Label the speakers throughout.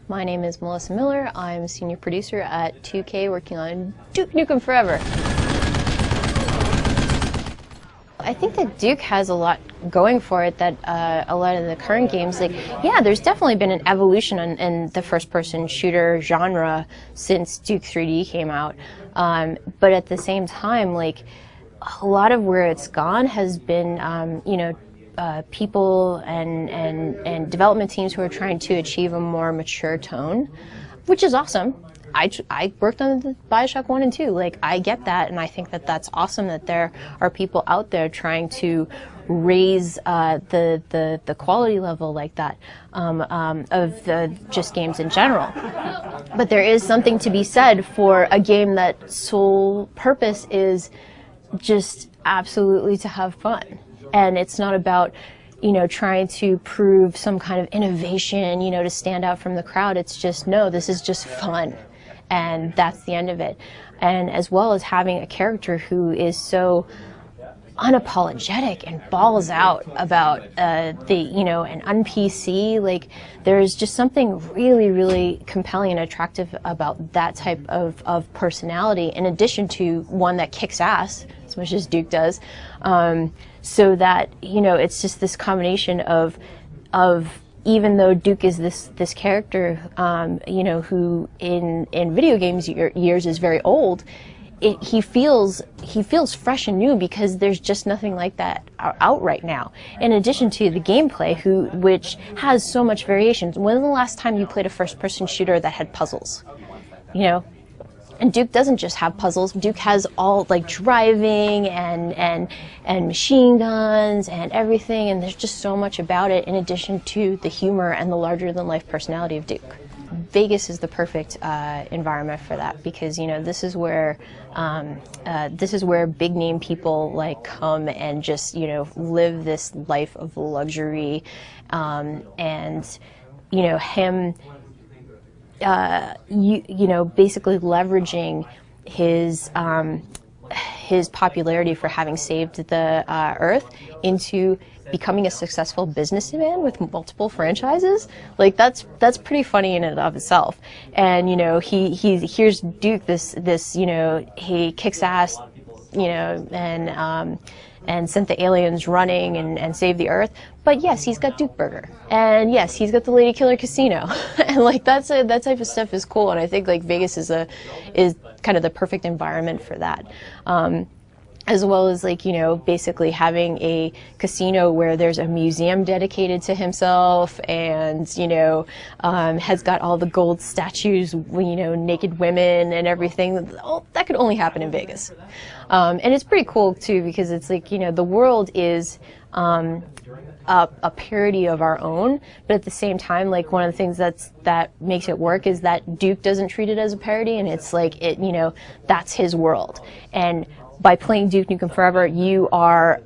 Speaker 1: My name is Melissa Miller. I'm a senior producer at 2K working on Duke Nukem Forever. I think that Duke has a lot going for it that a lot of the current games, yeah, there's definitely been an evolution in the first-person shooter genre since Duke 3D came out. But at the same time, a lot of where it's gone has been, people and development teams who are trying to achieve a more mature tone, which is awesome. I worked on the Bioshock 1 and 2. I get that, and I think that that's awesome that there are people out there trying to raise the quality level like that of just games in general. But there is something to be said for a game that sole purpose is just absolutely to have fun. And it's not about, trying to prove some kind of innovation, to stand out from the crowd. It's just, no, this is just fun. And that's the end of it. And as well as having a character who is so unapologetic and balls out about an un-PC, there's just something really, really compelling and attractive about that type of personality, in addition to one that kicks ass as much as Duke does. So that, it's just this combination of even though Duke is this character, who in video games years is very old, he feels fresh and new because there's just nothing like that out right now. In addition to the gameplay, which has so much variation. When was the last time you played a first-person shooter that had puzzles? And Duke doesn't just have puzzles. Duke has all driving and machine guns and everything, and there's just so much about it in addition to the humor and the larger-than-life personality of Duke. Vegas is the perfect environment for that because this is where big-name people come and just live this life of luxury, and him. Basically leveraging his popularity for having saved the Earth into becoming a successful businessman with multiple franchises. That's pretty funny in and of itself. And here's Duke, this he kicks ass, and sent the aliens running and saved the Earth. But yes, he's got Duke Burger. And yes, he's got the Lady Killer Casino. And that type of stuff is cool. And I think Vegas is kind of the perfect environment for that. As well as basically having a casino where there's a museum dedicated to himself, and has got all the gold statues, naked women and everything. Oh, that could only happen in Vegas. And it's pretty cool too because it's the world is a parody of our own, but at the same time, one of the things that makes it work is that Duke doesn't treat it as a parody, and it's that's his world. And by playing Duke Nukem Forever, you are,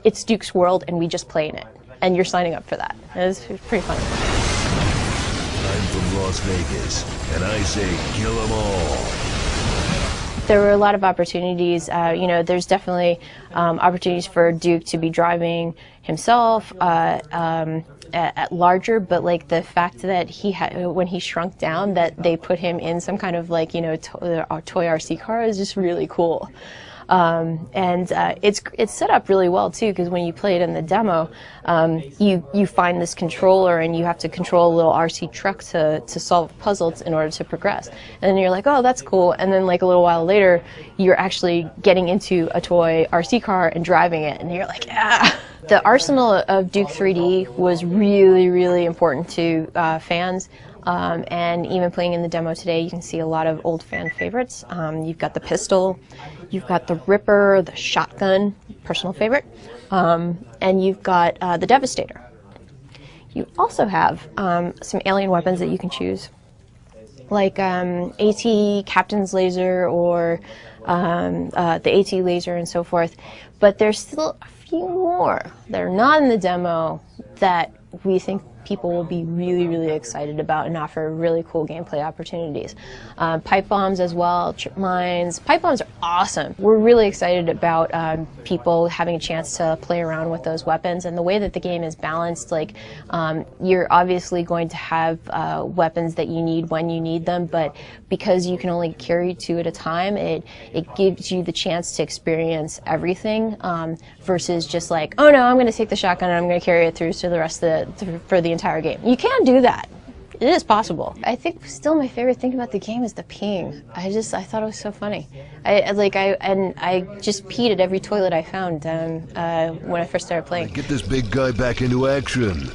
Speaker 1: it's Duke's world, and we just play in it. And you're signing up for that. It's pretty fun.
Speaker 2: I'm from Las Vegas, and I say kill them all.
Speaker 1: There were a lot of opportunities. There's definitely opportunities for Duke to be driving himself at larger, but the fact that when he shrunk down, that they put him in some kind of toy RC car is just really cool. And it's set up really well too, because when you play it in the demo, you find this controller and you have to control a little RC truck to solve puzzles in order to progress. And then you're like, oh, that's cool. And then a little while later, you're actually getting into a toy RC car and driving it, and you're like, ah. The arsenal of Duke 3D was really, really important to fans. And even playing in the demo today, you can see a lot of old fan favorites. You've got the pistol, you've got the Ripper, the shotgun, personal favorite, and you've got the Devastator. You also have some alien weapons that you can choose, like AT Captain's Laser or the AT Laser and so forth. But there's still a few more that are not in the demo that we think people will be really, really excited about and offer really cool gameplay opportunities. Pipe bombs as well, trip mines. Pipe bombs are awesome. We're really excited about people having a chance to play around with those weapons, and the way that the game is balanced, like you're obviously going to have weapons that you need when you need them, but because you can only carry 2 at a time, it gives you the chance to experience everything versus just like, oh no, I'm going to take the shotgun and I'm going to carry it through to the rest of for the entire game. You can do that. It is possible. I think still my favorite thing about the game is the peeing. I thought it was so funny. I just peed at every toilet I found when I first started playing.
Speaker 2: Get this big guy back into action.